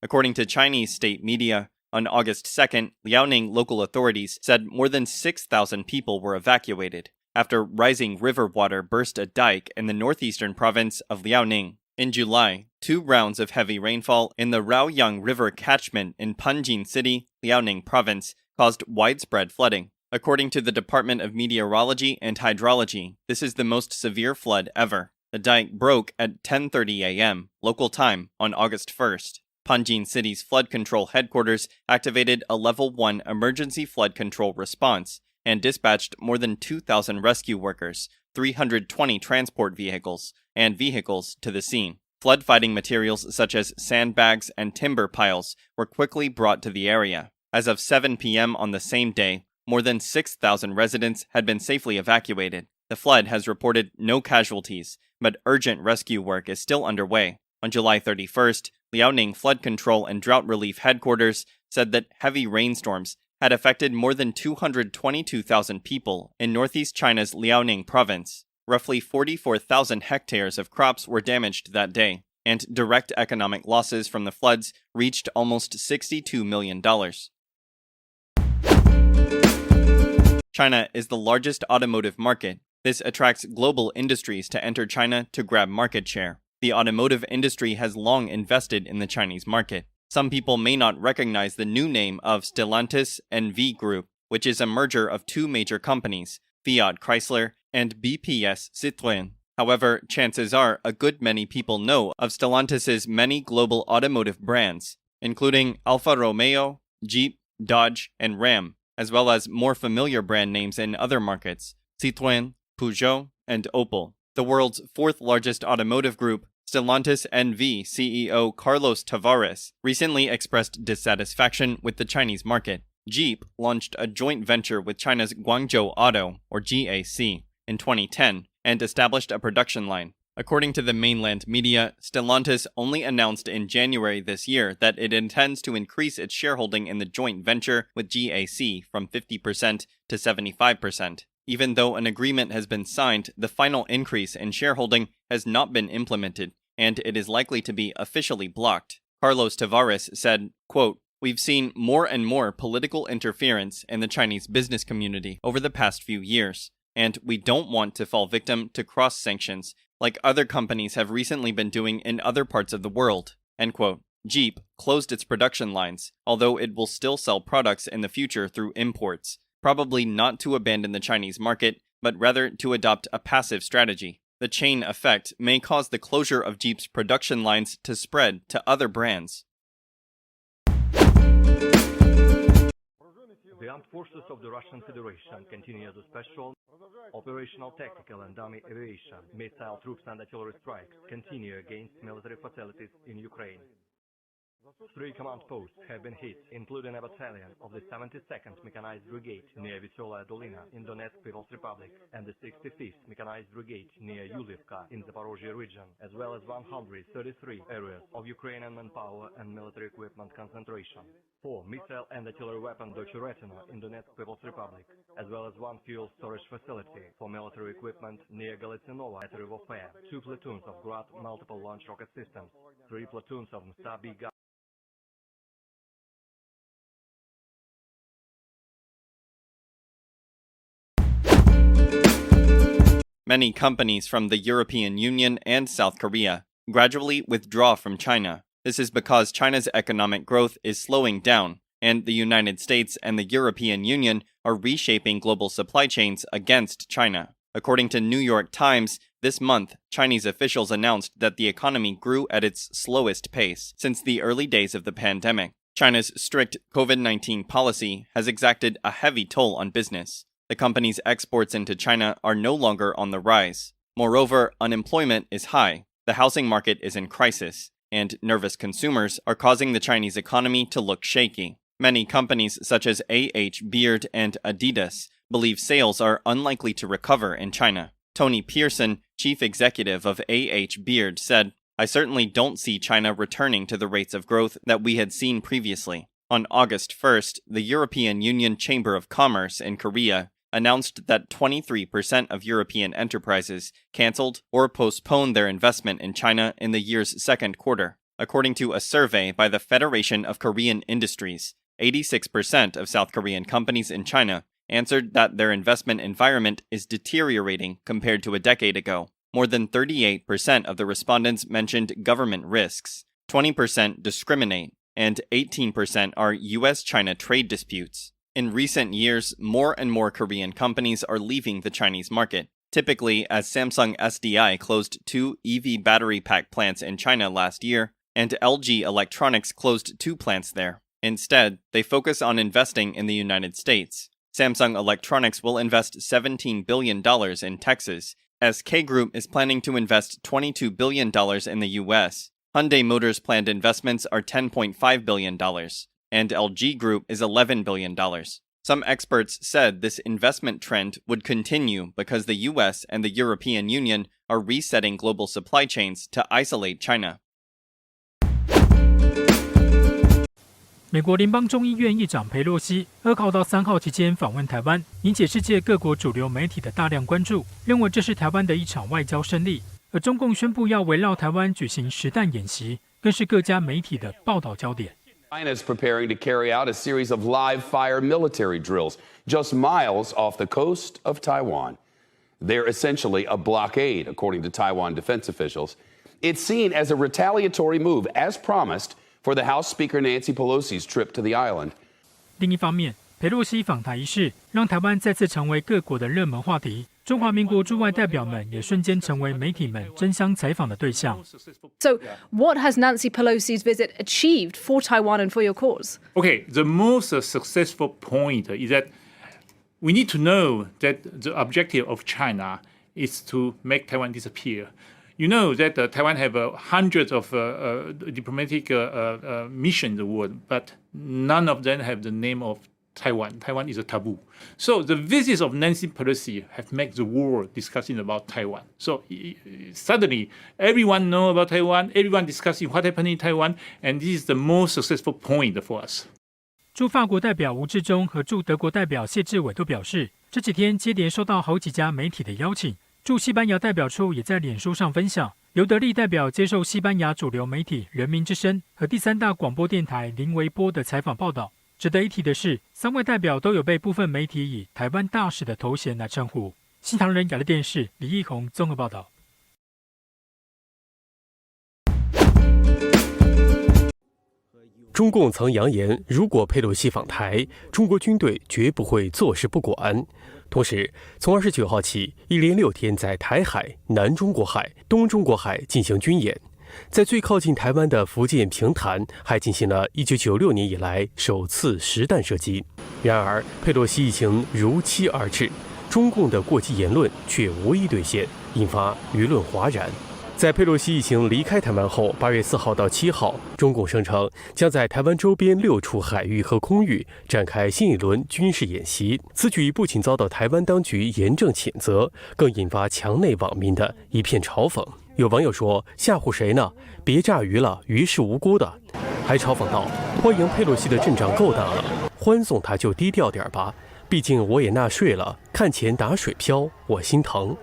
According to Chinese state media, on August 2nd, Liaoning local authorities said more than 6,000 people were evacuated after rising river water burst a dike in the northeastern province of Liaoning. In July, 2 rounds of heavy rainfall in the Raoyang River catchment in Panjin City, Liaoning Province, caused widespread flooding. According to the Department of Meteorology and Hydrology, this is the most severe flood ever. The dike broke at 10:30 a.m. local time on August 1st. Panjin City's flood control headquarters activated a Level 1 emergency flood control response and dispatched more than 2,000 rescue workers, 320 transport vehicles, and vehicles to the scene. Flood-fighting materials such as sandbags and timber piles were quickly brought to the area. As of 7 p.m. on the same day, more than 6,000 residents had been safely evacuated. The flood has reported no casualties, but urgent rescue work is still underway. On July 31st, Liaoning Flood Control and Drought Relief Headquarters said that heavy rainstorms had affected more than 222,000 people in northeast China's Liaoning province. Roughly 44,000 hectares of crops were damaged that day, and direct economic losses from the floods reached almost $62 million. China is the largest automotive market. This attracts global industries to enter China to grab market share. The automotive industry has long invested in the Chinese market. Some people may not recognize the new name of Stellantis NV Group, which is a merger of 2 major companies, Fiat Chrysler and BPS Citroën. However, chances are a good many people know of Stellantis' many global automotive brands, including Alfa Romeo, Jeep, Dodge, and Ram, as well as more familiar brand names in other markets, Citroën, Peugeot, and Opel. The world's 4th largest automotive group, Stellantis NV CEO Carlos Tavares recently expressed dissatisfaction with the Chinese market. Jeep launched a joint venture with China's Guangzhou Auto, or GAC, in 2010 and established a production line. According to the mainland media, Stellantis only announced in January this year that it intends to increase its shareholding in the joint venture with GAC from 50% to 75%. Even though an agreement has been signed, the final increase in shareholding has not been implemented, and it is likely to be officially blocked. Carlos Tavares said, quote, "We've seen more and more political interference in the Chinese business community over the past few years, and we don't want to fall victim to cross-sanctions like other companies have recently been doing in other parts of the world." End quote. Jeep closed its production lines, although it will still sell products in the future through imports, probably not to abandon the Chinese market, but rather to adopt a passive strategy. The chain effect may cause the closure of Jeep's production lines to spread to other brands. The armed forces of the Russian Federation continue the special, operational, tactical and army aviation, missile troops and artillery strikes continue against military facilities in Ukraine. 3 command posts have been hit, including a battalion of the 72nd Mechanized Brigade near Veselaya Dolina in Donetsk People's Republic and the 65th Mechanized Brigade near Yulivka in Zaporozhye region, as well as 133 areas of Ukrainian manpower and military equipment concentration. 4 missile and artillery weapon Dochuretino in Donetsk People's Republic, as well as 1 fuel storage facility for military equipment near Galitsinova at River Fair, 2 platoons of Grad multiple launch rocket systems, 3 platoons of Msta-B gun. Many companies from the European Union and South Korea gradually withdraw from China. This is because China's economic growth is slowing down, and the United States and the European Union are reshaping global supply chains against China. According to New York Times, this month, Chinese officials announced that the economy grew at its slowest pace since the early days of the pandemic. China's strict COVID-19 policy has exacted a heavy toll on business. The company's exports into China are no longer on the rise. Moreover, unemployment is high, the housing market is in crisis, and nervous consumers are causing the Chinese economy to look shaky. Many companies such as A.H. Beard and Adidas believe sales are unlikely to recover in China. Tony Pearson, chief executive of A.H. Beard, said, "I certainly don't see China returning to the rates of growth that we had seen previously." On August 1st, the European Union Chamber of Commerce in Korea announced that 23% of European enterprises canceled or postponed their investment in China in the year's second quarter. According to a survey by the Federation of Korean Industries, 86% of South Korean companies in China answered that their investment environment is deteriorating compared to a decade ago. More than 38% of the respondents mentioned government risks, 20% discriminate, and 18% are US-China trade disputes. In recent years, more and more Korean companies are leaving the Chinese market, typically as Samsung SDI closed 2 EV battery pack plants in China last year, and LG Electronics closed 2 plants there. Instead, they focus on investing in the United States. Samsung Electronics will invest $17 billion in Texas, as K Group is planning to invest $22 billion in the US. Hyundai Motors' planned investments are $10.5 billion, and LG Group is $11 billion. Some experts said this investment trend would continue because the US and the European Union are resetting global supply chains to isolate China. 美国联邦众议院议长裴洛西2号到3号期间访问台湾，引起世界各国主流媒体的大量关注，认为这是台湾的一场外交胜利。而中共宣布要围绕台湾举行实弹演习，更是各家媒体的报道焦点。China is preparing to carry out a series of live-fire military drills just miles off the coast of Taiwan. They're essentially a blockade, according to Taiwan defense officials. It's seen as a retaliatory move, as promised, for the House Speaker Nancy Pelosi's trip to the island. 另一方面，裴洛西访台一事让台湾再次成为各国的热门话题。中华民国驻外代表们也瞬间成为媒体们争相采访的对象。So, what has Nancy Pelosi's visit achieved for Taiwan and for your cause? Okay, the most successful point is that we need to know that the objective of China is to make Taiwan disappear. You know that Taiwan have hundreds of diplomatic missions in the world, but none of them have the name of Taiwan. Taiwan is a taboo. So the visits of Nancy Pelosi have made the world discussing about Taiwan. So suddenly everyone know about Taiwan, everyone discussing what happened in Taiwan, and this is the most successful point for us. 驻法国代表吴志忠和驻德国代表谢志伟都表示，这几天接连收到好几家媒体的邀请。驻西班牙代表处也在脸书上分享，尤德利代表接受西班牙主流媒体人民之声和第3大广播电台林维波的采访报道。值得一提的是，3位代表都有被部分媒体以台湾大使的头衔来称呼。新唐人亚洲电视李义宏综合报道。中共曾扬言，如果佩洛西访台，中国军队绝不会坐视不管。同时，从29号起，一连6天在台海、南中国海、东中国海进行军演。在最靠近台湾的福建平潭，还进行了1996年以来首次实弹射击。然而，佩洛西一行如期而至，中共的过激言论却无一兑现，引发舆论哗然。在佩洛西一行离开台湾后，8月4号到7号，中共声称将在台湾周边6处海域和空域展开新一轮军事演习。此举不仅遭到台湾当局严正谴责，更引发墙内网民的一片嘲讽。有网友说：“吓唬谁呢？别炸鱼了，鱼是无辜的。”还嘲讽道：“欢迎佩洛西的阵仗够大了，欢送他就低调点吧，毕竟我也纳税了，看钱打水漂，我心疼。”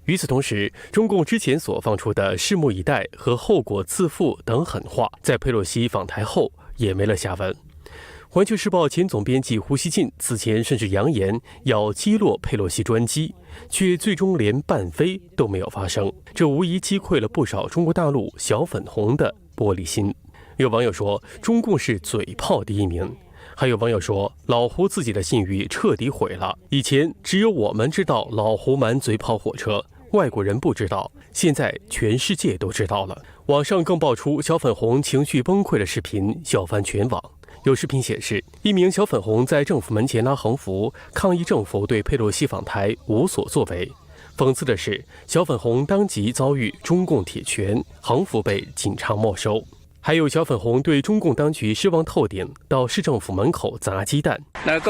与此同时，中共之前所放出的拭目以待和后果自负等狠话，在佩洛西访台后也没了下文。环球时报前总编辑胡锡进此前甚至扬言要击落佩洛西专机，却最终连半飞都没有发生，这无疑击溃了不少中国大陆小粉红的玻璃心。有网友说，中共是嘴炮第一名。还有网友说，老胡自己的信誉彻底毁了。以前只有我们知道老胡满嘴跑火车，外国人不知道，现在全世界都知道了。网上更爆出小粉红情绪崩溃的视频，笑翻全网。有视频显示，一名小粉红在政府门前拉横幅，抗议政府对佩洛西访台无所作为。讽刺的是，小粉红当即遭遇中共铁拳，横幅被警察没收。还有小粉红对中共当局失望透顶，到市政府门口砸鸡蛋。那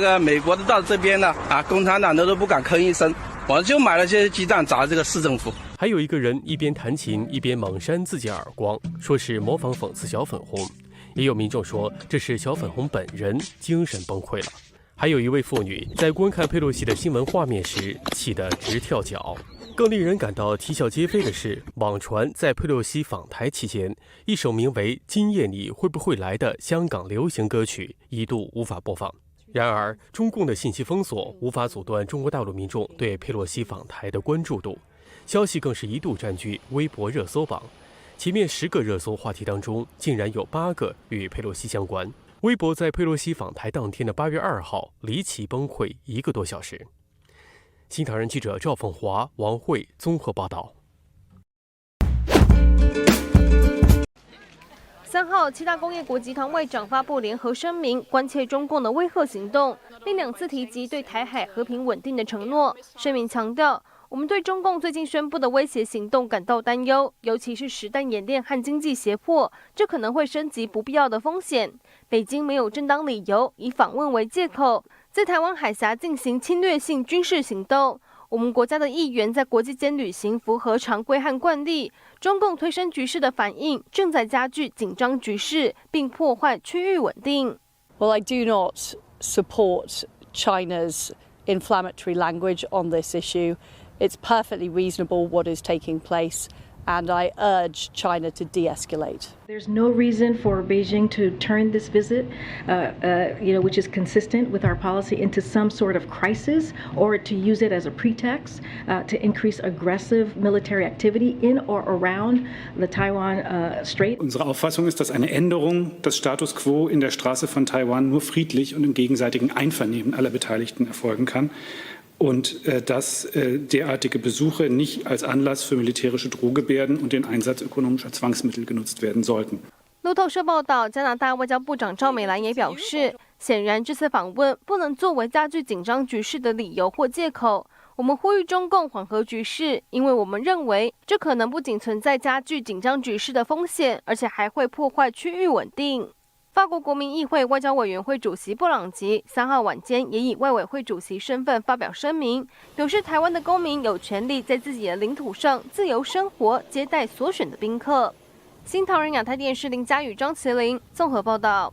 个美国的到这边呢，共产党的都不敢吭一声，我就买了些鸡蛋砸这个市政府。还有一个人一边弹琴一边猛扇自己耳光，说是模仿讽刺小粉红。也有民众说这是小粉红本人精神崩溃了。还有一位妇女在观看佩洛西的新闻画面时气得直跳脚。更更令人感到啼笑皆非的是，网传在佩洛西访台期间，一首名为《今夜你会不会来》的香港流行歌曲一度无法播放。然而，中共的信息封锁无法阻断中国大陆民众对佩洛西访台的关注度，消息更是一度占据微博热搜榜。前面10个热搜话题当中，竟然有8个与佩洛西相关。微博在佩洛西访台当天的8月2号离奇崩溃1个多小时。新唐人记者赵凤华、王慧综合报道。3号，7大工业国集团外长发布联合声明，关切中共的威吓行动，并2次提及对台海和平稳定的承诺。声明强调，我们对中共最近宣布的威胁行动感到担忧，尤其是实弹演练和经济胁迫，这可能会升级不必要的风险。北京没有正当理由以访问为借口，在台湾海峡进行侵略性军事行动。我们国家的议员在国际间旅行符合常规和惯例。中共推升局势的反应正在加剧紧张局势，并破坏区域稳定。Well, I do not support China's inflammatory language on this issue. It's perfectly reasonable what is taking place, and I urge China to de-escalate. There's no reason for Beijing to turn this visit, which is consistent with our policy, into some sort of crisis, or to use it as a pretext to increase aggressive military activity in or around the Taiwan Strait. Unsere Auffassung ist, dass eine Änderung des Status quo in der Straße von Taiwan nur friedlich und im gegenseitigen Einvernehmen aller Beteiligten erfolgen kann. Und dass derartige Besuche nicht als Anlass für militärische Drohgebärden und den Einsatz ökonomischer Zwangsmittel genutzt werden sollten. 路透社报道，加拿大外交部长赵美兰也表示，显然这次访问不能作为加剧紧张局势的理由或借口。我们呼吁中共缓和局势，因为我们认为这可能不仅存在加剧紧张局势的风险，而且还会破坏区域稳定。法国国民议会外交委员会主席布朗吉3号晚间也以外委会主席身份发表声明，表示台湾的公民有权利在自己的领土上自由生活，接待所选的宾客。新唐人亚太电视林佳宇、张麒麟综合报道。